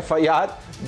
FIR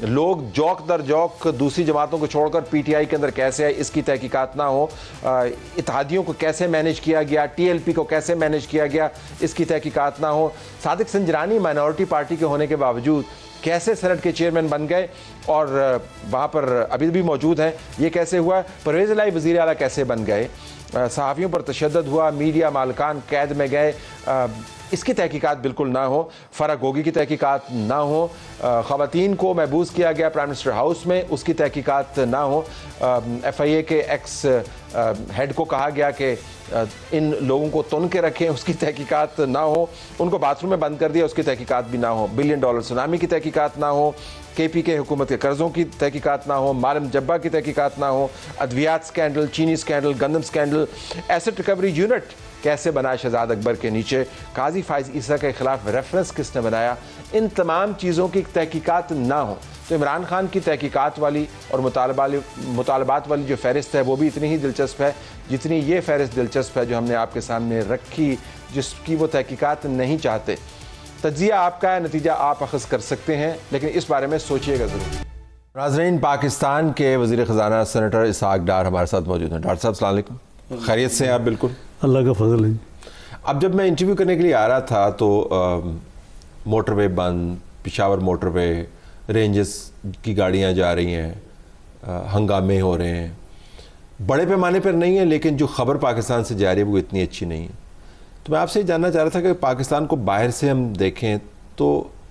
لوگ joke در joke دوسری جماعتوں کو چھوڑ کر پی ٹی آئی کے اندر کیسے ہے اس کی تحقیقات نہ ہو، اتحادیوں کو کیسے مینیج کیا گیا، ٹی ایل پی کو کیسے مینیج کیا گیا اس کی تحقیقات نہ ہو، صادق سنجرانی مائنورٹی پارٹی کے ہونے کے باوجود کیسے سینٹ کے چیئرمین بن گئے اور وہاں پر ابھی بھی موجود ہیں، یہ کیسے ہوا، پرویز الہی وزیر اعلیٰ کیسے بن گئے، صحافیوں پر تشدد ہوا، میڈیا مالکان قید میں گئے، اس کی تحقیقات بالکل نہ ہو، فرح گوگی کی تحقیقات نہ ہو، خواتین کو محبوس کیا گیا پرائم منسٹر ہاؤس میں اس کی تحقیقات نہ ہو، ایف آئی اے کے ایکس ہیڈ کو کہا گیا کہ ان لوگوں کو تن کے رکھیں اس کی تحقیقات نہ ہو، ان کو باتھ روم میں بند کر دیا اس کی تحقیقات بھی نہ ہو، $1 بلین سونامی کی تحقیقات نہ ہو، کے پی کے حکومت کے قرضوں کی تحقیقات نہ ہو، معلم جبہ کی تحقیقات نہ ہو، ادویات سکینڈل، چینی سکینڈل، گندم سکینڈل، ایسٹ ریکوری یونٹ کیسے بنا شہزاد اکبر کے نیچے، قاضی فائز عیسیٰ کے خلاف ریفرنس کس نے بنایا، ان تمام چیزوں کی تحقیقات نہ ہوں تو عمران خان کی تحقیقات والی اور مطالبات والی جو فہرست ہے وہ بھی اتنی ہی دلچسپ ہے جتنی یہ فہرست دلچسپ ہے جو ہم نے آپ کے سامنے رکھی، جس کی وہ تحقیقات نہیں چاہتے۔ تجزیہ آپ کا ہے، نتیجہ آپ اخذ کر سکتے ہیں، لیکن اس بارے میں سوچئے گا ضرور۔ ناظرین، پاکستان کے وزیر خزانہ سینیٹر اسحاق ڈار ہمارے ساتھ موجود ہیں۔ ڈاکٹر صاحب السلام علیکم، خیریت سے ہیں آپ؟ بالکل، اللہ کا فضل ہے۔ اب جب میں انٹرویو کرنے کے لیے آ رہا تھا تو موٹر وے بند، پشاور موٹر وے، رینجز کی گاڑیاں جا رہی ہیں، ہنگامے ہو رہے ہیں، بڑے پیمانے پر نہیں ہیں لیکن جو خبر پاکستان سے جا رہی ہے وہ اتنی اچھی نہیں ہے۔ تو میں آپ سے جاننا چاہ رہا تھا کہ پاکستان کو باہر سے ہم دیکھیں تو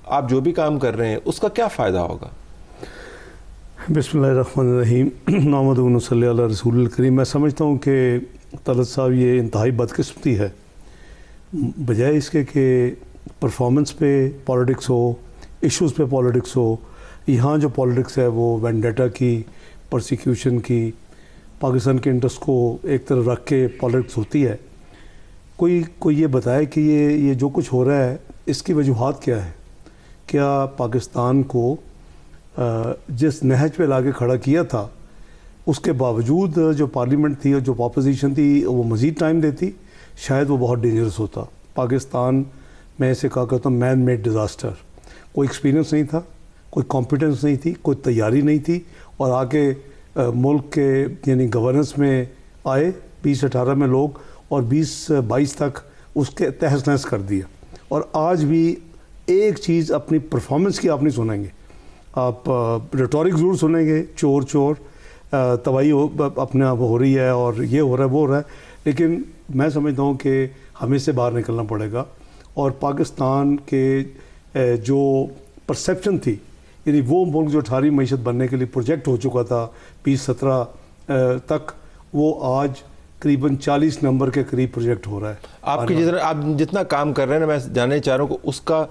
آپ جو بھی کام کر رہے ہیں اس کا کیا فائدہ ہوگا؟ بسم اللہ الرحمن الرحیم، نحمدہ صلی اللہ رسول الکریم۔ میں سمجھتا ہوں کہ طلعت صاحب یہ انتہائی بدقسمتی ہے، بجائے اس کے کہ پرفارمنس پہ پالیٹکس ہو، ایشوز پہ پالیٹکس ہو، یہاں جو پالیٹکس ہے وہ وینڈیٹا کی، پرسیکیوشن کی، پاکستان کے انٹرسٹ کو ایک طرف رکھ کے پالیٹکس ہوتی ہے۔ کوئی یہ بتائے کہ یہ جو کچھ ہو رہا ہے اس کی وجوہات کیا ہے؟ کیا پاکستان کو جس نہج پہ لا کے کھڑا کیا تھا اس کے باوجود جو پارلیمنٹ تھی اور جو اپوزیشن تھی وہ مزید ٹائم دیتی، شاید وہ بہت ڈینجرس ہوتا۔ پاکستان میں اسے کہا کرتا ہوں مین میڈ ڈیزاسٹر، کوئی ایکسپیرینس نہیں تھا، کوئی کمپیٹنس نہیں تھی، کوئی تیاری نہیں تھی، اور آگے ملک کے یعنی گورننس میں آئے 2018 میں لوگ اور 2022 تک اس کے تہس نہس کر دیا۔ اور آج بھی ایک چیز اپنی پرفارمنس کی آپ نہیں سنیں گے، آپ ریٹورک ضرور سنیں گے، چور چور، تباہی اپنے آپ ہو رہی ہے اور یہ ہو رہا ہے وہ ہو رہا ہے، لیکن میں سمجھتا ہوں کہ ہمیں سے باہر نکلنا پڑے گا۔ اور پاکستان کے جو پرسیپشن تھی، یعنی وہ ملک جو 18ویں معیشت بننے کے لیے پروجیکٹ ہو چکا تھا 2017 تک، وہ آج قریباً 40 نمبر کے قریب پروجیکٹ ہو رہا ہے۔ آپ جتنا کام کر رہے ہیں میں جاننا چاہ رہا ہوں کہ اس کا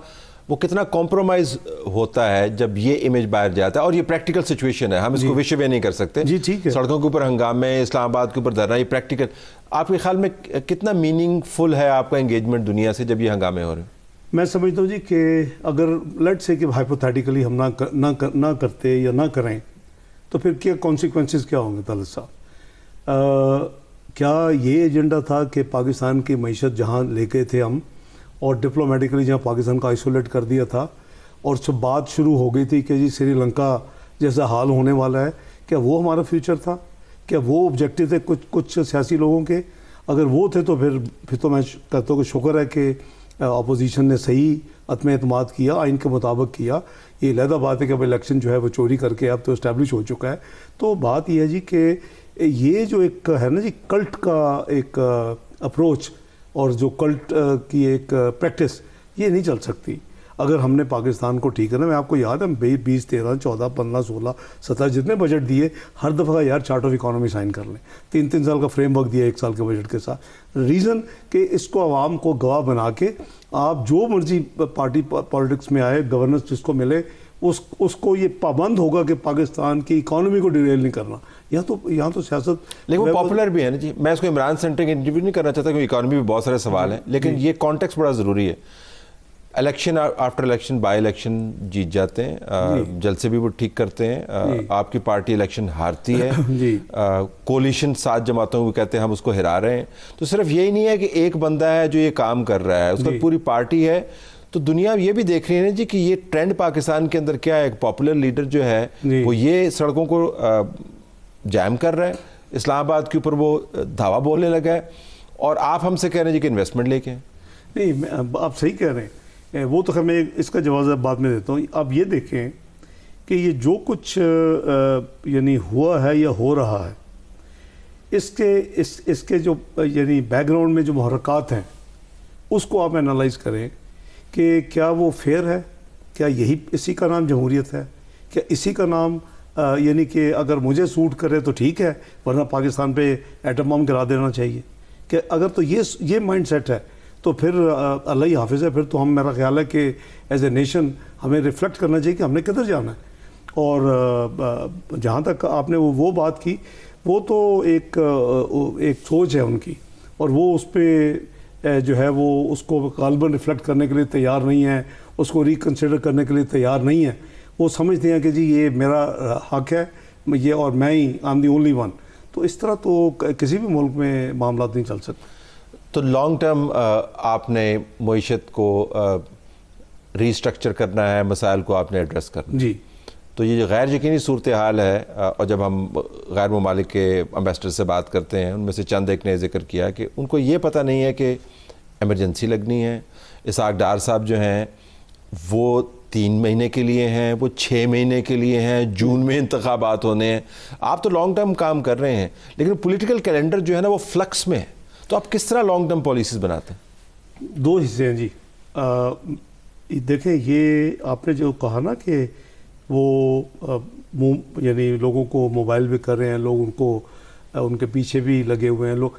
وہ کتنا کمپرومائز ہوتا ہے جب یہ امیج باہر جاتا ہے، اور یہ پریکٹیکل سچویشن ہے، ہم اس کو وشو نہیں کر سکتے۔ جی ٹھیک ہے، سڑکوں کے اوپر ہنگامے، اسلام آباد کے اوپر دھرنا، یہ پریکٹیکل۔ آپ کے خیال میں کتنا میننگ فل ہے آپ کا انگیجمنٹ دنیا سے جب یہ ہنگامے ہو رہے ہیں؟ میں سمجھتا ہوں جی کہ اگر لیٹ سے کہ ہائپوتھیٹیکلی ہم نہ کرتے یا نہ کریں تو پھر کیا کانسیکوینسز کیا ہوں گے طلعت صاحب؟ کیا یہ ایجنڈا تھا کہ پاکستان کی معیشت جہاں لے کے تھے ہم، اور ڈپلومیٹکلی جہاں پاکستان کو آئسولیٹ کر دیا تھا، اور سب بات شروع ہو گئی تھی کہ جی سری لنکا جیسا حال ہونے والا ہے، کیا وہ ہمارا فیوچر تھا؟ کیا وہ آبجیکٹیو تھے کچھ سیاسی لوگوں کے؟ اگر وہ تھے تو پھر تو میں کہتا ہوں کہ شکر ہے کہ اپوزیشن نے صحیح عدم اعتماد کیا، آئین کے مطابق کیا۔ یہ علیحدہ بات ہے کہ اب الیکشن جو ہے وہ چوری کر کے اب تو اسٹیبلش ہو چکا ہے۔ تو بات یہ ہے جی کہ یہ جو ایک ہے نا جی کلٹ کا ایک اپروچ اور جو کلٹ کی ایک پریکٹس، یہ نہیں چل سکتی اگر ہم نے پاکستان کو ٹھیک کرنا۔ میں آپ کو یاد ہے 20 13 14 15 16 17 جتنے بجٹ دیے، ہر دفعہ یار چارٹ آف اکانومی سائن کر لیں، 3 سال کا فریم ورک دیا 1 سال کے بجٹ کے ساتھ۔ ریزن کہ اس کو عوام کو گواہ بنا کے آپ جو مرضی پارٹی پالیٹکس میں آئے، گورننس جس کو ملے، اس کو یہ پابند ہوگا کہ پاکستان کی اکانومی کو ڈیریل نہیں کرنا۔ یہاں تو سیاست، لیکن وہ پاپولر بھی ہے نا جی۔ میں اس کو عمران سینٹر کے انٹرویو نہیں کرنا چاہتا کیونکہ اکانومی بھی بہت سارے سوال ہیں، لیکن یہ کانٹیکسٹ بڑا ضروری ہے۔ Election after election by election جیت جاتے ہیں، جلسے بھی وہ ٹھیک کرتے ہیں، آپ کی پارٹی الیکشن ہارتی ہے، کولیشن 7 جماعتوں کو کہتے ہیں ہم اس کو ہرا رہے ہیں۔ تو صرف یہی نہیں ہے کہ ایک بندہ ہے جو یہ کام کر رہا ہے، اس کا پوری پارٹی ہے۔ تو دنیا یہ بھی دیکھ رہی ہے جی کہ یہ ٹرینڈ پاکستان کے اندر کیا ہے, ایک پاپولر لیڈر جو ہے وہ یہ سڑکوں کو جام کر رہا ہے, اسلام آباد کے اوپر وہ دھاوا بولنے لگا ہے, اور آپ ہم سے کہہ رہے ہیں جی کہ انویسٹمنٹ لے کے ہیں. نہیں, آپ صحیح کہہ رہے ہیں, وہ تو میں اس کا جواز بعد میں دیتا ہوں. آپ یہ دیکھیں کہ یہ جو کچھ یعنی ہوا ہے یا ہو رہا ہے, اس کے جو یعنی بیک گراؤنڈ میں جو محرکات ہیں اس کو آپ انالائز کریں کہ کیا وہ فیئر ہے, کیا یہی اسی کا نام جمہوریت ہے, کیا اسی کا نام یعنی کہ اگر مجھے سوٹ کرے تو ٹھیک ہے, ورنہ پاکستان پہ ایٹم بم گرا دینا چاہیے. کہ اگر تو یہ مائنڈ سیٹ ہے تو پھر اللہ ہی حافظ ہے. پھر تو میرا خیال ہے کہ ایز اے نیشن ہمیں ریفلیکٹ کرنا چاہیے کہ ہم نے کدھر جانا ہے. اور جہاں تک آپ نے وہ بات کی, وہ تو ایک سوچ ہے ان کی, اور وہ اس پہ جو ہے وہ اس کو غالباً ریفلیکٹ کرنے کے لیے تیار نہیں ہے, اس کو ریکنسیڈر کرنے کے لیے تیار نہیں ہے. وہ سمجھتے ہیں کہ جی یہ میرا حق ہے یہ, اور میں ہی I am the only one. تو اس طرح تو کسی بھی ملک میں معاملات نہیں چل سکتے. تو لانگ ٹرم آپ نے معیشت کو ری اسٹرکچر کرنا ہے, مسائل کو آپ نے ایڈریس کرنا. جی, تو یہ جو غیر یقینی صورتحال ہے, اور جب ہم غیر ممالک کے امبیسڈر سے بات کرتے ہیں, ان میں سے چند ایک نے ذکر کیا کہ ان کو یہ پتہ نہیں ہے کہ ایمرجنسی لگنی ہے. اسحاق ڈار صاحب جو ہیں وہ 3 مہینے کے لیے ہیں, وہ 6 مہینے کے لیے ہیں, جون میں انتخابات ہونے ہیں. آپ تو لانگ ٹرم کام کر رہے ہیں, لیکن پولیٹیکل کیلنڈر جو ہے نا وہ فلکس میں ہے. تو آپ کس طرح لانگ ٹرم پالیسیز بناتے ہیں؟ 2 حصے ہیں جی. دیکھیں, یہ آپ نے جو کہا نا کہ وہ یعنی لوگوں کو موبائل بھی کر رہے ہیں, لوگ ان کے پیچھے بھی لگے ہوئے ہیں لوگ,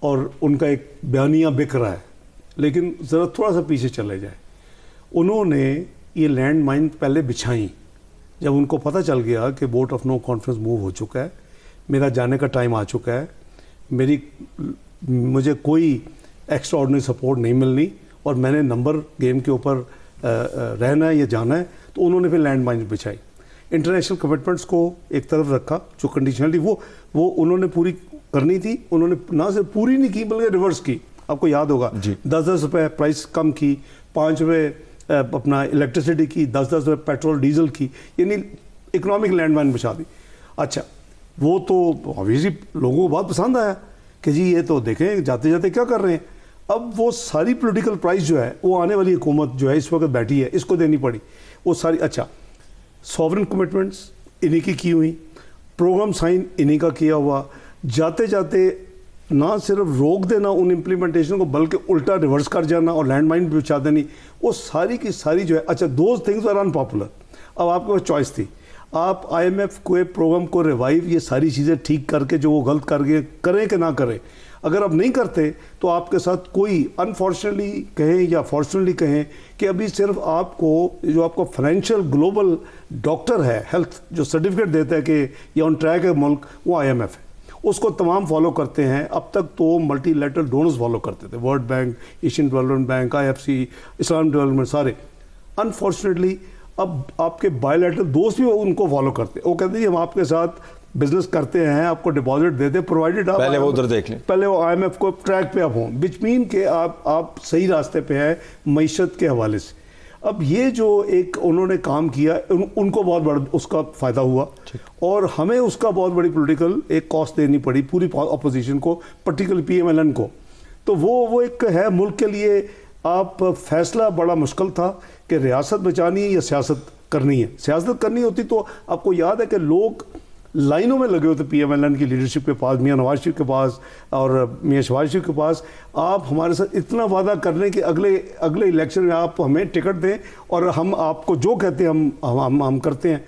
اور ان کا ایک بیانیہ بک رہا ہے. لیکن ذرا تھوڑا سا پیچھے چلے جائیں. انہوں نے یہ لینڈ مائن پہلے بچھائیں جب ان کو پتہ چل گیا کہ vote of no confidence move ہو چکا ہے, میرا جانے کا ٹائم آ چکا ہے, مجھے کوئی ایکسٹرا آرڈنری سپورٹ نہیں ملنی, اور میں نے نمبر گیم کے اوپر رہنا ہے یا جانا ہے. تو انہوں نے پھر لینڈ مائن بچھائی. انٹرنیشنل کمٹمنٹس کو ایک طرف رکھا, جو کنڈیشنلٹی وہ انہوں نے پوری کرنی تھی, انہوں نے نہ صرف پوری نہیں کی بلکہ ریورس کی. آپ کو یاد ہوگا 10 روپے پرائس کم کی, 5 روپے اپنا الیکٹریسٹی کی, 10 روپے پیٹرول ڈیزل کی, یعنی اکنامک لینڈ مائن بچا دی. اچھا, وہ تو obviously لوگوں کو بہت پسند آیا کہ جی یہ تو دیکھیں جاتے جاتے کیا کر رہے ہیں. اب وہ ساری پولیٹیکل پرائز جو ہے وہ آنے والی حکومت جو ہے اس وقت بیٹھی ہے, اس کو دینی پڑی وہ ساری. اچھا, سوورن کمٹمنٹس انہی کی ہوئی, پروگرام سائن انہی کا کیا ہوا, جاتے جاتے نہ صرف روک دینا ان امپلیمنٹیشن کو بلکہ الٹا ریورس کر جانا اور لینڈ مائن بھی بچا دینی, وہ ساری کی ساری جو ہے. اچھا, دوز تھنگز آر ان پاپولر. اب آپ کے پاس چوائس تھی, آپ آئی ایم ایف کو پروگرام کو ریوائیو, یہ ساری چیزیں ٹھیک کر کے جو وہ غلط کر کے کریں کہ نہ کریں. اگر آپ نہیں کرتے تو آپ کے ساتھ کوئی انفارچونیٹلی کہیں یا فارچونیٹلی کہیں کہ ابھی صرف آپ کو جو آپ کو فائنینشیل گلوبل ڈاکٹر ہے ہیلتھ جو سرٹیفکیٹ دیتا ہے کہ یہ آن ٹریک ہے ملک, وہ آئی ایم ایف ہے. اس کو تمام فالو کرتے ہیں. اب تک تو ملٹی لیٹرل ڈونرز فالو کرتے تھے, World Bank, Asian Development Bank, I F C, Islam development, سارے. انفارچونیٹلی اب آپ کے بائی لیٹرل دوست بھی ان کو فالو کرتے ہیں. وہ کہتے ہیں ہم آپ کے ساتھ بزنس کرتے ہیں, آپ کو ڈپازٹ دیتے, پرووائڈیڈ آپ پہلے وہ ادھر دیکھ لیں, پہلے وہ آئی ایم ایف کو ٹریک پہ آپ ہوں, وچ مین کہ آپ صحیح راستے پہ ہیں معیشت کے حوالے سے. اب یہ جو ایک انہوں نے کام کیا ان کو بہت بڑا اس کا فائدہ ہوا, اور ہمیں اس کا بہت بڑی پولیٹیکل ایک کاسٹ دینی پڑی پوری اپوزیشن کو, particular P M L N کو. تو وہ ایک ہے ملک کے لیے آپ فیصلہ بڑا مشکل تھا کہ ریاست بچانی ہے یا سیاست کرنی ہے. سیاست کرنی ہوتی تو آپ کو یاد ہے کہ لوگ لائنوں میں لگے ہوتے پی ایم ایل این کی لیڈرشپ کے پاس, میاں نواز شریف کے پاس اور میاں شہباز شریف کے پاس. آپ ہمارے ساتھ اتنا وعدہ کر لیں کہ اگلے الیکشن میں آپ ہمیں ٹکٹ دیں اور ہم آپ کو جو کہتے ہیں ہم کرتے ہیں.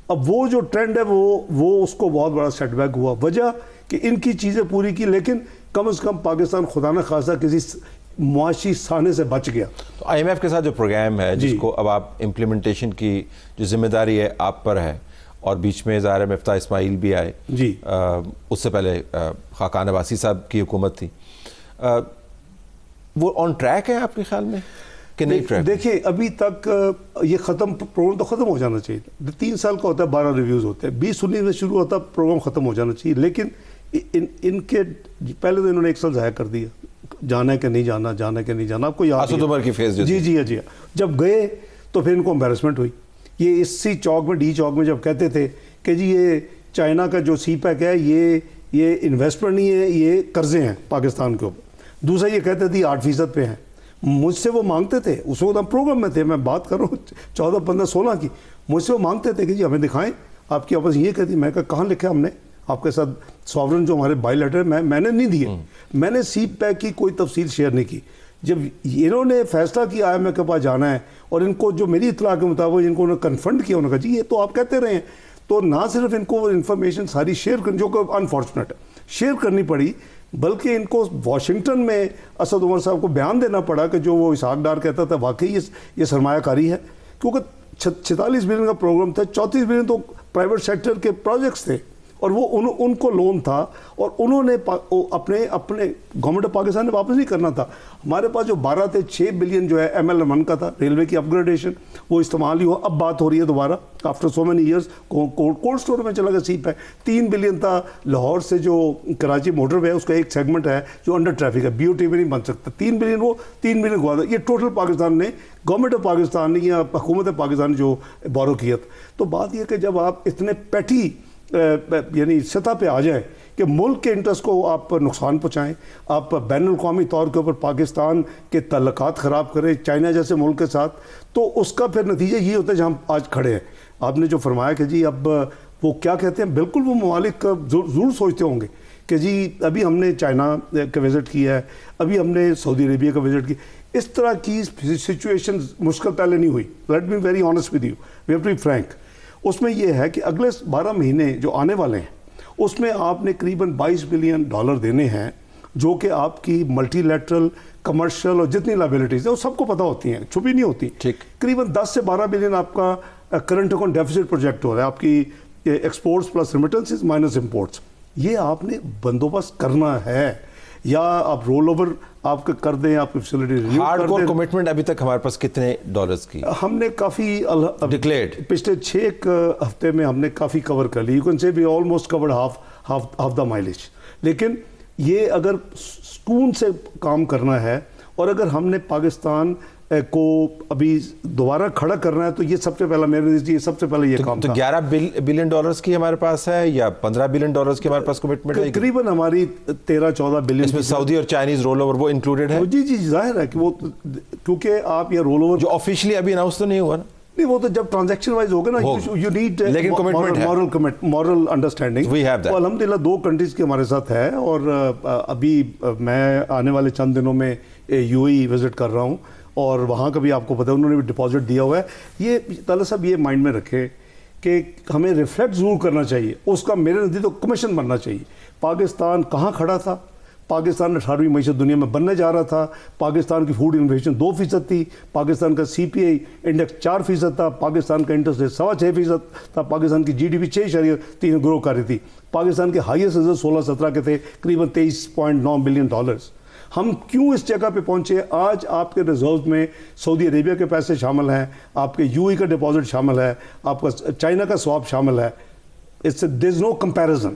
اب وہ جو ٹرینڈ ہے وہ اس کو بہت بڑا سیٹ بیک ہوا. وجہ کہ ان کی چیزیں پوری کی, لیکن کم از کم پاکستان خدا نہ خواستہ کسی معاشی سانے سے بچ گیا. تو آئی ایم ایف کے ساتھ جو پروگرام ہے جس کو اب آپ امپلیمنٹیشن کی جو ذمہ داری ہے آپ پر ہے, اور بیچ میں ظاہر مفتاح اسماعیل بھی آئے, جی اس سے پہلے خاقان عباسی صاحب کی حکومت تھی, وہ آن ٹریک ہے آپ کے خیال میں کہ نہیں ٹریک؟ دیکھیں ابھی تک یہ پروگرام تو ختم ہو جانا چاہیے. 3 سال کا ہوتا ہے, 12 ریویوز ہوتے ہیں, 2019 میں شروع ہوتا پروگرام ختم ہو جانا چاہیے. لیکن ان کے پہلے تو انہوں نے 1 سال ضائع کر دیا جانا ہے کہ نہیں جانا، جانا ہے کہ نہیں جانا، آپ کو یاد اسد عمر کی فیس جو جی جی جی جب گئے تو پھر ان کو امبیرسمنٹ ہوئی. یہ اسی چوک میں ڈی چوک میں جب کہتے تھے کہ جی یہ چائنا کا جو سی پیک ہے یہ انویسٹمنٹ نہیں ہے، یہ قرضے ہیں پاکستان کے اوپر. دوسرا یہ کہتے تھے 8% پہ ہیں. مجھ سے وہ مانگتے تھے، اس وقت ہم پروگرام میں تھے، میں بات کر رہا ہوں 14 15 16 کی، مجھ سے وہ مانگتے تھے کہ جی ہمیں دکھائیں آپ کی آپس یہ کہتی. میں کہا کہاں لکھا ہم نے آپ کے ساتھ سوورن جو ہمارے بائی لیٹر میں نے نہیں دیے. میں نے سی پیک کی کوئی تفصیل شیئر نہیں کی. جب انہوں نے فیصلہ کیا آئی ایم ایف کے پاس جانا ہے اور ان کو جو میری اطلاع کے مطابق ان کو انہوں نے کنفرنٹ کیا، انہوں نے کہا جی یہ تو آپ کہتے رہے ہیں، تو نہ صرف ان کو انفارمیشن ساری شیئر کرنی جو کہ انفارچونیٹ ہے شیئر کرنی پڑی، بلکہ ان کو واشنگٹن میں اسد عمر صاحب کو بیان دینا پڑا کہ جو وہ اسحاق ڈار کہتا تھا واقعی یہ سرمایہ کاری ہے، کیونکہ 46 بلین کا پروگرام تھا، 34 بلین تو پرائیویٹ سیکٹر کے پروجیکٹس تھے اور وہ ان کو لون تھا اور انہوں نے اپنے گورنمنٹ آف پاکستان نے واپس نہیں کرنا تھا. ہمارے پاس جو 12 تھے 6 بلین جو ہے ML1 کا تھا ریلوے کی اپ گریڈیشن، وہ استعمال ہی ہوا. اب بات ہو رہی ہے دوبارہ after so many years cold store میں چلا گیا سی پیک. 3 بلین تھا لاہور سے جو کراچی موٹر وے اس کا ایک سیگمنٹ ہے جو انڈر ٹریفک ہے، BOT میں نہیں بن سکتا. 3 بلین وہ 3 بلین گوا تھا. یہ ٹوٹل پاکستان نے گورنمنٹ آف پاکستان نے یا حکومت پاکستان جو بورو کیا تھا. تو بات یہ کہ جب آپ اتنے پیٹی یعنی سطح پہ آ جائیں کہ ملک کے انٹرسٹ کو آپ نقصان پہنچائیں، آپ بین الاقوامی طور کے اوپر پاکستان کے تعلقات خراب کریں چائنا جیسے ملک کے ساتھ، تو اس کا پھر نتیجہ یہ ہوتا ہے جہاں ہم آج کھڑے ہیں. آپ نے جو فرمایا کہ جی اب وہ کیا کہتے ہیں، بالکل وہ ممالک ضرور سوچتے ہوں گے کہ جی ابھی ہم نے چائنا کا وزٹ کیا ہے، ابھی ہم نے سعودی عربیہ کا وزٹ کیا. اس طرح کی سچویشن مشکل پہلے نہیں ہوئی. Let me very honest with you, we have to be frank. اس میں یہ ہے کہ اگلے 12 مہینے جو آنے والے ہیں اس میں آپ نے قریباً $22 بلین دینے ہیں، جو کہ آپ کی ملٹی لیٹرل کمرشل اور جتنی لائبلٹیز ہیں وہ سب کو پتہ ہوتی ہیں، چھپی نہیں ہوتی. قریباً 10 سے 12 بلین آپ کا کرنٹ اکاؤنٹ ڈیفیسٹ پروجیکٹ ہو رہا ہے، آپ کی exports plus remittances minus imports. یہ آپ نے بندوبست کرنا ہے، یا آپ رول اوور آپ کے کر دیں، آپ کی فیسلٹی ہارڈ کور کمٹمنٹ. ابھی تک ہمارے پاس کتنے ڈالرز کی ہم نے کافی ڈکلیئرڈ پچھلے 6 ہفتے میں ہم نے کافی کور کر لی. یو کین سے بھی almost chord half the mileage. لیکن یہ اگر سکون سے کام کرنا ہے اور اگر ہم نے پاکستان کو ابھی دوبارہ کھڑا کرنا ہے تو یہ سب سے پہلا میرے نزدیک سب سے پہلے یہ کام تو 11 بلین ڈالرز کی ہمارے پاس ہے یا 15 بلین ڈالرز کی ہمارے پاس کمٹمنٹ ہے؟ تقریباً ہماری 13-14 بلین. اس میں سعودی اور چائنیز رول اوور وہ انکلوڈیڈ ہے؟ جی جی ظاہر ہے کہ وہ کیونکہ آپ یہ رول اوور جو آفیشلی ابھی اناؤنس تو نہیں ہوا نا. نہیں، وہ تو جب ٹرانزیکشن وائز ہوگا نا، یو نیڈ لیکن کمٹمنٹ ہے، مورل انڈرسٹینڈنگ. الحمدللہ 2 کنٹریز کے ہمارے ساتھ ہے اور ابھی میں آنے والے چند دنوں میں UAE وزٹ کر رہا ہوں اور وہاں کا بھی آپ کو پتہ ہے انہوں نے بھی ڈپازٹ دیا ہوا ہے. یہ طلعت صاحب یہ مائنڈ میں رکھے کہ ہمیں ریفلیکٹ ضرور کرنا چاہیے، اس کا میرے نزدیک تو کمیشن بننا چاہیے. پاکستان کہاں کھڑا تھا؟ پاکستان 18ویں معیشت دنیا میں بننے جا رہا تھا. پاکستان کی فوڈ انفلیشن 2% تھی، پاکستان کا CPI انڈیکس 4% تھا، پاکستان کا انٹرسٹ ریٹ 6.5% تھا، پاکستان کی GDP 6.3 گرو کر رہی تھی. پاکستان کے ہائیسٹ ریزرو 16-17 کے تھے، قریباً $23.9 بلین. ہم کیوں اس جگہ پہ پہنچے؟ آج آپ کے ریزروز میں سعودی عربیہ کے پیسے شامل ہیں، آپ کے UAE کا ڈپازٹ شامل ہے، آپ کا چائنا کا سواپ شامل ہے. دیر از نو کمپیریزن.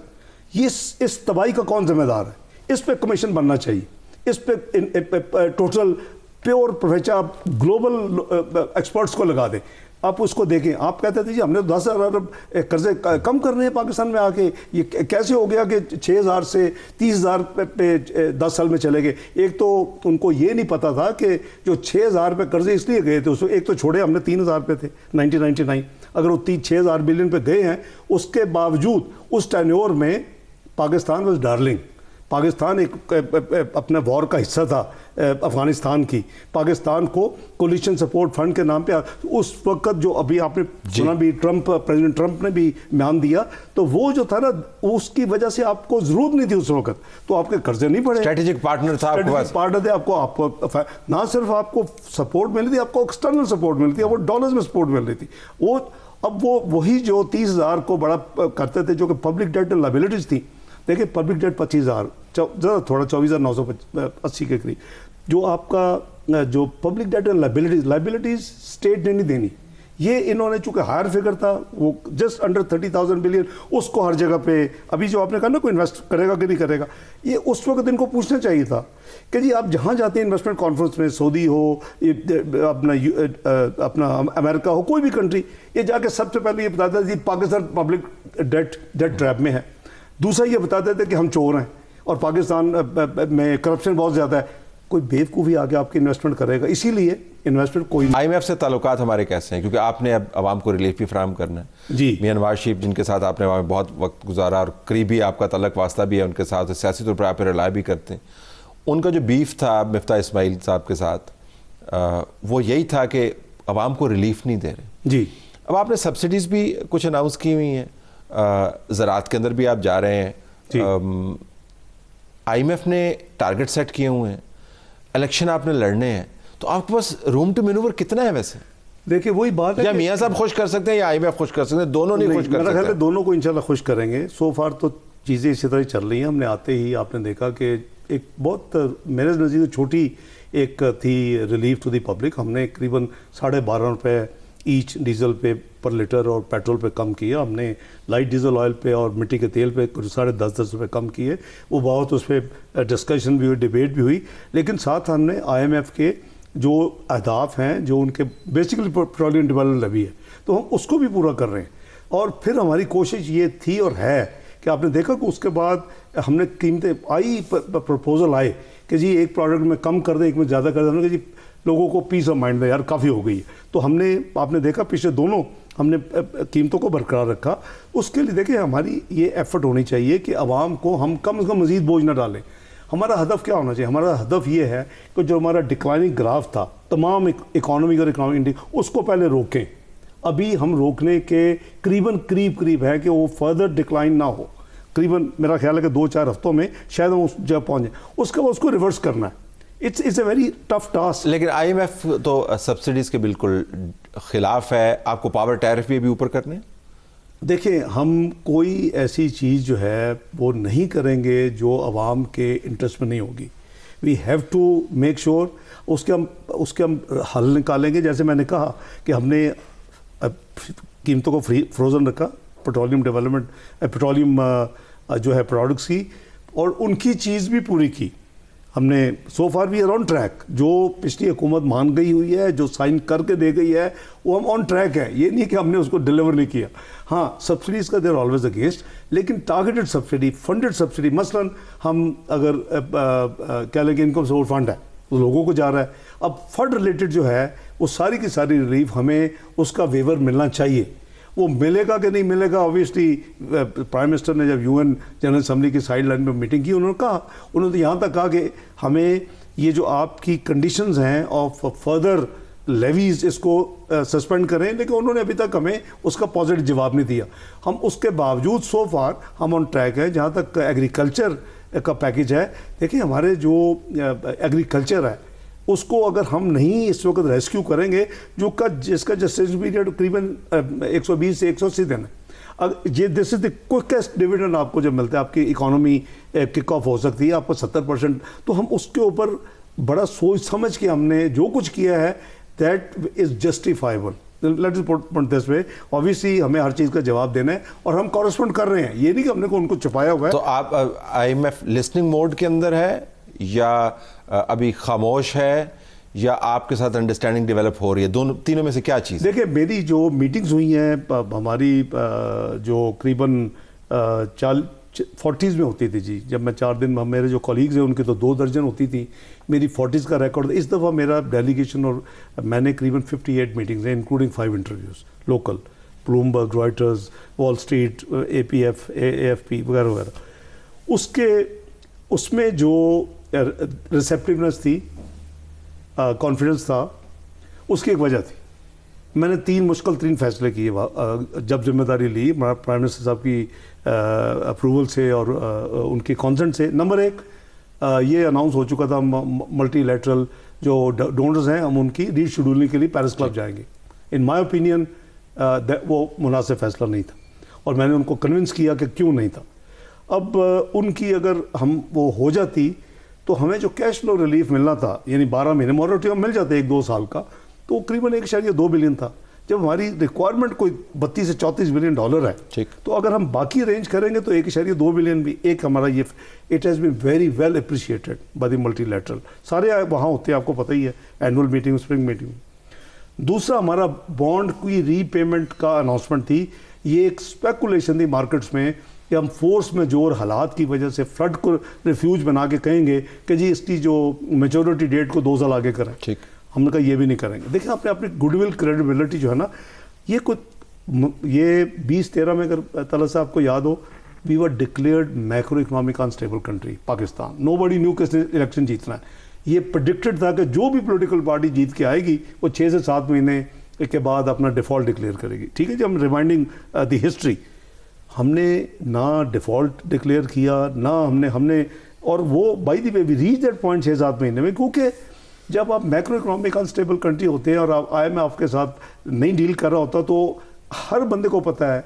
اس تباہی کا کون ذمہ دار ہے؟ اس پہ کمیشن بننا چاہیے. اس پہ ٹوٹل پیور پروفیسر آپ گلوبل ایکسپرٹس کو لگا دیں. آپ اس کو دیکھیں. آپ کہتے تھے جی ہم نے 10,000 ارب قرضے کم کرنے ہیں پاکستان میں آ کے. یہ کیسے ہو گیا کہ 6,000 سے 30,000 پہ 10 سال میں چلے گئے؟ ایک تو ان کو یہ نہیں پتا تھا کہ جو 6,000 پہ قرضے اس لیے گئے تھے، اس ایک تو چھوڑے ہم نے 3,000 پہ تھے 1999. اگر وہ 6,000 بلین پہ گئے ہیں، اس کے باوجود اس ٹینیور میں پاکستان واز ڈارلنگ. پاکستان ایک اپنے وار کا حصہ تھا افغانستان کی. پاکستان کو کولیشن سپورٹ فنڈ کے نام پہ اس وقت جو ابھی آپ نے سنا بھی پریزیڈنٹ ٹرمپ نے بھی بیان دیا، تو وہ جو تھا نا اس کی وجہ سے آپ کو ضرورت نہیں تھی اس وقت، تو آپ کے قرضے نہیں پڑے. اسٹریٹجک پارٹنر تھا، پارٹنر تھے. آپ کو نہ صرف آپ کو سپورٹ مل رہی تھی، آپ کو ایکسٹرنل سپورٹ مل رہی تھی، وہ ڈالرز میں سپورٹ مل رہی تھی. وہ اب وہی جو 30,000 کو بڑا کرتے تھے جو کہ پبلک ڈیٹ اینڈ لائبلٹیز تھی. دیکھیں پبلک ڈیٹ 25,000 ذرا تھوڑا 24,980 کے قریب. جو آپ کا جو public debt and liabilities state نے نہیں دینی، یہ انہوں نے چونکہ ہائر فگر تھا وہ جسٹ انڈر 30,000 بلین، اس کو ہر جگہ پہ ابھی جو آپ نے کہا نا کوئی انویسٹ کرے گا کہ نہیں کرے گا، یہ اس وقت ان کو پوچھنا چاہیے تھا کہ جی آپ جہاں جاتے ہیں انویسٹمنٹ کانفرنس میں، سعودی ہو اپنا امریکہ ہو، کوئی بھی کنٹری، یہ جا کے سب سے پہلے یہ بتاتا ہے جی پاکستان پبلک ڈیٹ ٹریپ میں ہے، دوسرا یہ بتاتے تھے کہ ہم چور ہیں اور پاکستان میں کرپشن بہت زیادہ ہے. کوئی بیوقوفی آ کے آپ کی انویسٹمنٹ کرے گا؟ اسی لیے انویسٹمنٹ کوئی آئی ایم ایف سے تعلقات ہمارے کیسے ہیں؟ کیونکہ آپ نے اب عوام کو ریلیف بھی فراہم کرنا ہے. جی میاں نواز شریف جن کے ساتھ آپ نے بہت وقت گزارا اور قریبی آپ کا تعلق واسطہ بھی ہے ان کے ساتھ، سیاسی طور پر آپ رلائے بھی کرتے ہیں، ان کا جو بیف تھا مفتاح اسماعیل صاحب کے ساتھ وہ یہی تھا کہ عوام کو ریلیف نہیں دے رہے. جی اب آپ نے سبسڈیز بھی کچھ اناؤنس کی ہوئی ہیں، زراعت کے اندر بھی آپ جا رہے ہیں، آئی ایم ایف نے ٹارگٹ سیٹ کیے ہوئے ہیں، الیکشن آپ نے لڑنے ہیں، تو آپ کے پاس روم ٹو مینوور کتنا ہے ویسے؟ دیکھیں وہی بات ہے یا میاں صاحب خوش کر سکتے ہیں یا آئی ایم ایف خوش کر سکتے ہیں، دونوں نہیں خوش کر میرا خیال ہے سکتے؟ دونوں کو انشاءاللہ خوش کریں گے. سو فار تو چیزیں اسی طرح چل رہی ہیں. ہم نے آتے ہی آپ نے دیکھا کہ ایک بہت میرے نزدیک چھوٹی ایک تھی ریلیف ٹو دی پبلک. ہم نے قریباً 12.5 روپے ایچ ڈیزل پہ پر لیٹر اور پیٹرول پہ کم کیا. ہم نے لائٹ ڈیزل آئل پہ اور مٹی کے تیل پہ کچھ 10.5 روپے کم کیے. وہ بہت اس پہ ڈسکشن بھی ہوئی، ڈیبیٹ بھی ہوئی. لیکن ساتھ ہم نے آئی ایم ایف کے جو اہداف ہیں جو ان کے بیسیکلی پیٹرولیم ڈیولپمنٹ لیوی ہے تو ہم اس کو بھی پورا کر رہے ہیں. اور پھر ہماری کوشش یہ تھی اور ہے کہ آپ نے دیکھا کہ اس کے بعد ہم نے قیمتیں آئی، پرپوزل آئے کہ جی ایک پروڈکٹ میں کم کر دیں، ایک میں زیادہ کر دیں. ہم نے کہ جی لوگوں کو پیس آف مائنڈ دے یار کافی ہو گئی. تو ہم نے آپ نے دیکھا پچھلے دونوں ہم نے قیمتوں کو برقرار رکھا. اس کے لیے دیکھیں ہماری یہ ایفرٹ ہونی چاہیے کہ عوام کو ہم کم از کم مزید بوجھ نہ ڈالیں. ہمارا ہدف کیا ہونا چاہیے؟ ہمارا ہدف یہ ہے کہ جو ہمارا ڈکلائننگ گراف تھا تمام اکانومی اور اکنامک انڈیکس اس کو پہلے روکیں. ابھی ہم روکنے کے قریب ہے کہ وہ فردر ڈکلائن نہ ہو. قریباً میرا خیال ہے کہ 2-4 ہفتوں میں شاید ہم اس جگہ پہنچ جائیں. اس کے بعد اس کو ریورس کرنا ہے. It's a very tough task. لیکن آئی ایم ایف تو سبسڈیز کے بالکل خلاف ہے. آپ کو پاور ٹیرف بھی اوپر کرنے؟ دیکھیں ہم کوئی ایسی چیز جو ہے وہ نہیں کریں گے جو عوام کے انٹرسٹ میں نہیں ہوگی. We have to make sure اس کے ہم حل نکالیں گے. جیسے میں نے کہا کہ ہم نے قیمتوں کو فروزن رکھا، پیٹرولیم ڈیولپمنٹ پیٹرولیم جو ہے پروڈکٹس کی، اور ان کی چیز بھی پوری کی. ہم نے سو فار بھی آن ٹریک. جو پچھلی حکومت مان گئی ہوئی ہے، جو سائن کر کے دے گئی ہے، وہ ہم آن ٹریک ہے. یہ نہیں کہ ہم نے اس کو ڈیلیور نہیں کیا. ہاں سبسڈیز کا دیر آلویز اگینسٹ، لیکن ٹارگیٹڈ سبسڈی، فنڈڈ سبسڈی، مثلاً ہم اگر کہہ لیں کہ انکم سپورٹ فنڈ ہے تو لوگوں کو جا رہا ہے. اب فنڈ ریلیٹڈ جو ہے وہ ساری کی ساری ریلیف ہمیں اس کا ویور ملنا چاہیے. وہ ملے گا کہ نہیں ملے گا اوبیسلی پرائم منسٹر نے جب UN جنرل اسمبلی کی سائڈ لائن پہ میٹنگ کی انہوں نے یہاں تک کہا کہ ہمیں یہ جو آپ کی کنڈیشنز ہیں آف فردر لیویز اس کو سسپینڈ کریں. لیکن انہوں نے ابھی تک ہمیں اس کا پازیٹیو جواب نہیں دیا. ہم اس کے باوجود سو فار ہم آن ٹریک ہیں. جہاں تک ایگریکلچر کا پیکیج ہے، دیکھیں ہمارے جو ایگریکلچر ہے اس کو اگر ہم نہیں اس وقت ریسکیو کریں گے، جس کا جسٹیشن پیریڈ تقریباً 120 سے 180 دن ہے. یہ دس از دی کوئکسٹ ڈویڈنڈ آپ کو جب ملتا ہے، آپ کی اکانومی کک آف ہو سکتی ہے آپ کو 70%. تو ہم اس کے اوپر بڑا سوچ سمجھ کے ہم نے جو کچھ کیا ہے that is justifiable. Let us put this way. Obviously ہمیں ہر چیز کا جواب دینا ہے اور ہم کورسپونڈ کر رہے ہیں. یہ نہیں کہ ہم نے ان کو چھپایا ہوا ہے. تو آپ I M F listening mode کے اندر ہے یا ابھی خاموش ہے یا آپ کے ساتھ انڈرسٹینڈنگ ڈیولپ ہو رہی ہے؟ تینوں میں سے کیا چیز؟ دیکھیں میری جو میٹنگز ہوئی ہیں ہماری جو قریباً 40s میں ہوتی تھی جی. جب میں 4 دن میرے جو کولیگز ہیں ان کی تو 2 درجن ہوتی تھی. میری 40s کا ریکارڈ. اس دفعہ میرا ڈیلیگیشن اور میں نے قریباً 58 میٹنگز ہیں including 5 interviews local, Bloomberg, Reuters, Wall Street, APF، AFP وغیرہ وغیرہ. اس میں جو ریسیپٹیونیس تھی، کانفیڈنس تھا، اس کی ایک وجہ تھی. میں نے 3 مشکل ترین فیصلے کیے جب ذمہ داری لی پرائم منسٹر صاحب کی اپروول سے اور ان کی کانسنٹ سے. نمبر 1 یہ اناؤنس ہو چکا تھا ملٹی لیٹرل جو ڈونرز ہیں ہم ان کی ری شیڈولنگ کے لیے پیرس کلب جائیں گے. ان مائی اوپینین وہ مناسب فیصلہ نہیں تھا اور میں نے ان کو کنونس کیا کہ کیوں نہیں تھا. اب ان کی اگر ہم وہ ہو جاتی تو ہمیں جو کیش فلو ریلیف ملنا تھا، یعنی 12 مہینے مورٹیوم مل جاتے 1-2 سال کا، تو قریباً 1.2 بلین تھا. جب ہماری ریکوائرمنٹ کوئی 32 سے 34 بلین ڈالر ہے تو اگر ہم باقی ارینج کریں گے تو 1.2 بلین بھی ایک ہمارا یہ it has been very well appreciated by the multilateral. سارے وہاں ہوتے ہیں آپ کو پتہ ہی ہے, اینول میٹنگ, اسپرنگ میٹنگ. دوسرا ہمارا بانڈ کی ری پیمنٹ کا اناؤنسمنٹ تھی. یہ ایک اسپیکولیشن تھی مارکیٹس میں کہ ہم فورس میجور حالات کی وجہ سے فلڈ کو ریفیوج بنا کے کہیں گے کہ جی اس کی جو میچورٹی ڈیٹ کو 2 سال آگے کریں. ہم نے کہا یہ بھی نہیں کریں گے. دیکھیں آپ نے اپنی گڈ ول کریڈیبلٹی جو ہے نا, یہ 2013 میں اگر طلعت صاحب کو یاد ہو, we were declared macro economic unstable country Pakistan. Nobody knew کس نے الیکشن جیتنا ہے. یہ پریڈکٹڈ تھا کہ جو بھی پولیٹیکل پارٹی جیت کے آئے گی وہ 6 سے 7 مہینے کے بعد اپنا ڈیفالٹ ڈکلیئر کرے گی. ٹھیک ہے جی, ہم ریمائنڈنگ دی ہسٹری. ہم نے نہ ڈیفالٹ ڈکلیئر کیا نہ ہم نے اور وہ by the way we reach that point 6-7 مہینے میں, کیونکہ جب آپ میکرو اکنامک انسٹیبل کنٹری ہوتے ہیں اور آپ IMF کے ساتھ نہیں ڈیل کر رہا ہوتا تو ہر بندے کو پتہ ہے,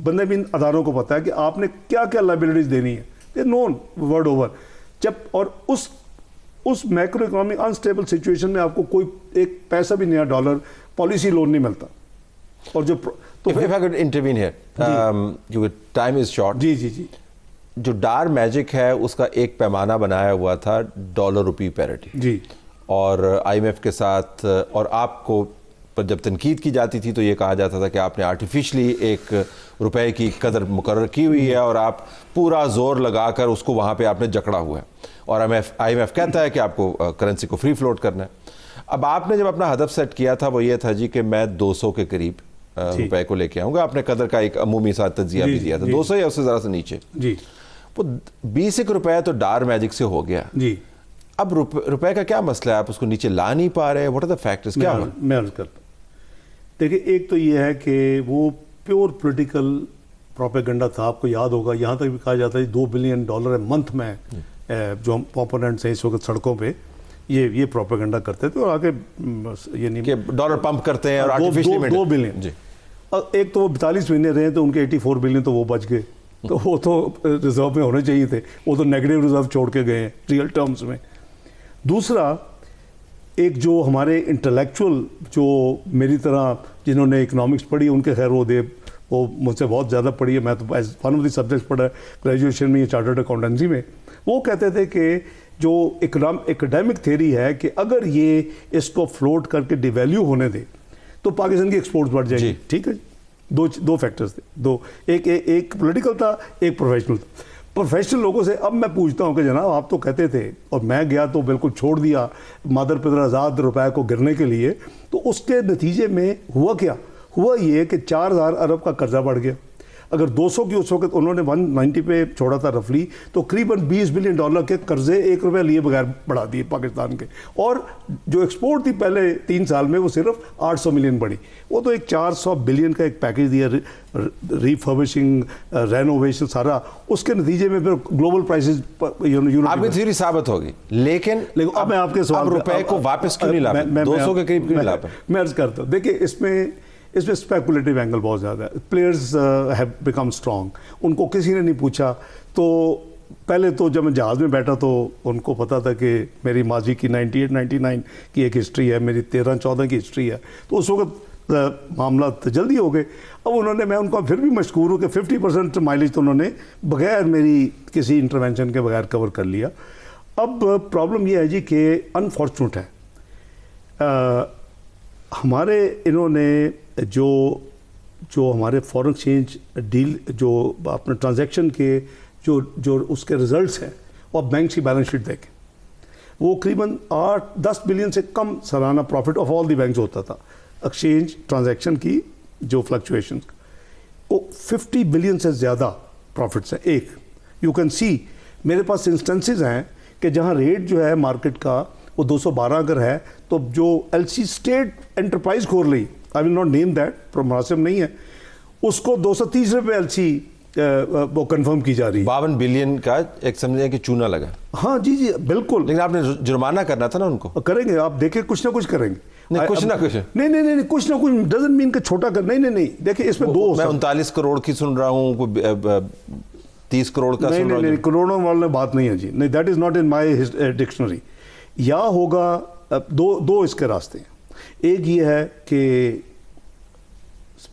بندے بھی اداروں کو پتہ ہے کہ آپ نے کیا کیا لائبلٹیز دینی ہے. دے نون ورڈ اوور. جب اور اس میکرو اکنامک انسٹیبل سچویشن میں آپ کو کوئی ایک پیسہ بھی نیا ڈالر پالیسی لون نہیں ملتا. اور جو if I could intervene here, کیونکہ ٹائم از شارٹ. جی جی جی, جو ڈار میجک ہے اس کا ایک پیمانہ بنایا ہوا تھا ڈالر روپی پیرٹی جی, اور IMF کے ساتھ, اور آپ کو جب تنقید کی جاتی تھی تو یہ کہا جاتا تھا کہ آپ نے آرٹیفیشلی ایک روپے کی قدر مقرر کی ہوئی ہے اور آپ پورا زور لگا کر اس کو وہاں پہ آپ نے جکڑا ہوا ہے, اور IMF کہتا ہے کہ آپ کو کرنسی کو فری فلوٹ کرنا ہے. اب آپ نے جب اپنا ہدف سیٹ کیا تھا وہ یہ تھا جی کہ میں 200 کے قریب روپے کو لے کے آؤں گا. آپ نے قدر کا ایک عمومی ساتھ تجزیہ بھی دیا تھا, 200 یا اس سے ذرا سے نیچے. جی, وہ 20 روپے تو ڈار میجک سے ہو گیا. جی, اب روپے کا کیا مسئلہ ہے, آپ اس کو نیچے لا نہیں پا رہے, واٹ آر دا فیکٹرز, کیا ہوا؟ میں عرض کرتا ہوں. دیکھیں, ایک تو یہ ہے کہ وہ پیور پولیٹیکل پروپیگنڈا تھا. آپ کو یاد ہوگا یہاں تک بھی کہا جاتا ہے $2 بلین منتھ میں جو ہم پوپوننٹس ہیں اس وقت سڑکوں پہ یہ پروپیگنڈا کرتے تھے, اور آگے یہ نہیں کہ ڈالر پمپ کرتے ہیں اور آرٹیفیشلی 2 بلین. جی, ایک تو وہ 42 مہینے رہے تو ان کے 84 بلین تو وہ بچ گئے, تو وہ تو ریزرو میں ہونے چاہیے تھے, وہ تو نیگیٹو ریزرو چھوڑ کے گئے ہیں ریئل ٹرمز میں. دوسرا, ایک جو ہمارے انٹلیکچول جو میری طرح جنہوں نے اکنامکس پڑھی ان کے خیر وہ مجھ سے بہت زیادہ پڑھی ہے, میں تو as one of the subjects پڑھا ہے گریجویشن میں, چارٹرڈ اکاؤنٹنسی میں. وہ کہتے تھے کہ جو اکیڈیمک تھیری ہے کہ اگر یہ اس کو فلوٹ کر کے ڈیویلیو ہونے دے تو پاکستان کی ایکسپورٹس بڑھ جائیں گی. ٹھیک ہے, دو فیکٹرز تھے, ایک پولیٹیکل تھا, ایک پروفیشنل تھا. پروفیشنل لوگوں سے اب میں پوچھتا ہوں کہ جناب آپ تو کہتے تھے, اور میں گیا تو بالکل چھوڑ دیا مادر پدر آزاد روپے کو گرنے کے لیے, تو اس کے نتیجے میں ہوا کیا؟ ہوا یہ کہ 4000 ارب کا قرضہ بڑھ گیا. اگر 200 کی اس وقت انہوں نے 190 پہ چھوڑا تھا رفلی, تو قریباً $20 بلین کے قرضے 1 روپے لیے بغیر بڑھا دیے پاکستان کے. اور جو ایکسپورٹ تھی پہلے 3 سال میں وہ صرف 800 ملین بڑھی. وہ تو ایک 400 بلین کا ایک پیکیج دیا, ریفربشنگ, رینوویشن, سارا. اس کے نتیجے میں پھر گلوبل پرائسز آپ کی تھیوری ثابت ہوگی, لیکن اب میں آپ کے سوال روپے کو واپس کیوں نہیں لا پائے, 200 کے قریب کیوں نہیں لا پائے؟ میں عرض کرتا ہوں, دیکھیں اس میں اسپیکولیٹو اینگل بہت زیادہ ہے. Players have become strong. ان کو کسی نے نہیں پوچھا. تو پہلے تو جب میں جہاز میں بیٹھا تو ان کو پتا تھا کہ میری ماضی کی 98-99 کی ایک ہسٹری ہے, میری 13-14 کی ہسٹری ہے, تو اس وقت معاملات جلدی ہو گئے. اب انہوں نے, میں ان کو پھر بھی مشکور ہوں کہ 50% مائلیج تو انہوں نے بغیر میری کسی انٹروینشن کے بغیر کور کر لیا. اب پرابلم یہ ہے جی کہ انفارچونیٹ ہے ہمارے انہوں نے جو ہمارے فورن ایکسچینج ڈیل جو اپنے ٹرانزیکشن کے جو اس کے ریزلٹس ہیں, وہ آپ بینکس کی بیلنس شیٹ دیکھیں, وہ قریباً 8-10 بلین سے کم سالانہ prophet of all the banks ہوتا تھا. ایکسچینج ٹرانزیکشن کی جو فلکچویشن, وہ 50 بلین سے زیادہ پروفٹس ہیں. ایک یو کین سی میرے پاس انسٹنسز ہیں کہ جہاں ریٹ جو ہے مارکیٹ کا وہ 212 اگر ہے تو جو ایل سی اسٹیٹ انٹرپرائز کھول رہی, آئی ول ناٹ نیم دیٹ, مناسب نہیں ہے, اس کو 230 روپے ایل سی وہ کنفرم کی جا رہی ہے. 52 بلین کا ایک سمجھیں کہ چونا لگا. ہاں جی جی بالکل, لیکن آپ نے جرمانہ کرنا تھا نا ان کو. کریں گے, آپ دیکھیں کچھ نہ کچھ کریں گے. کچھ نہ کچھ نہیں کچھ نہ کچھ ڈزنٹ مین کہ چھوٹا کر, نہیں دیکھیں اس میں دو, میں 39 کروڑ کی سن رہا ہوں, 30 کروڑ کا سن رہا ہوں. نہیں کروڑوں والے بات نہیں ہے جی, نہیں, that is not in my dictionary. یا ہوگا دو اس کے راستے ہیں. ایک یہ ہے کہ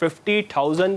50,000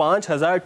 5,000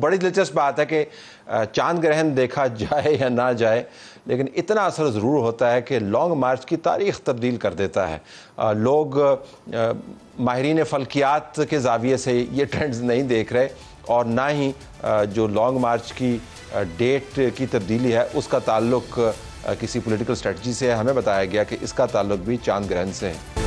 بڑی دلچسپ بات ہے کہ چاند گرہن دیکھا جائے یا نہ جائے، لیکن اتنا اثر ضرور ہوتا ہے کہ لانگ مارچ کی تاریخ تبدیل کر دیتا ہے۔ لوگ ماہرین فلکیات کے زاویے سے یہ ٹرینڈز نہیں دیکھ رہے، اور نہ ہی جو لانگ مارچ کی ڈیٹ کی تبدیلی ہے اس کا تعلق کسی پولیٹیکل اسٹریٹجی سے ہے۔ ہمیں بتایا گیا کہ اس کا تعلق بھی چاند گرہن سے ہے۔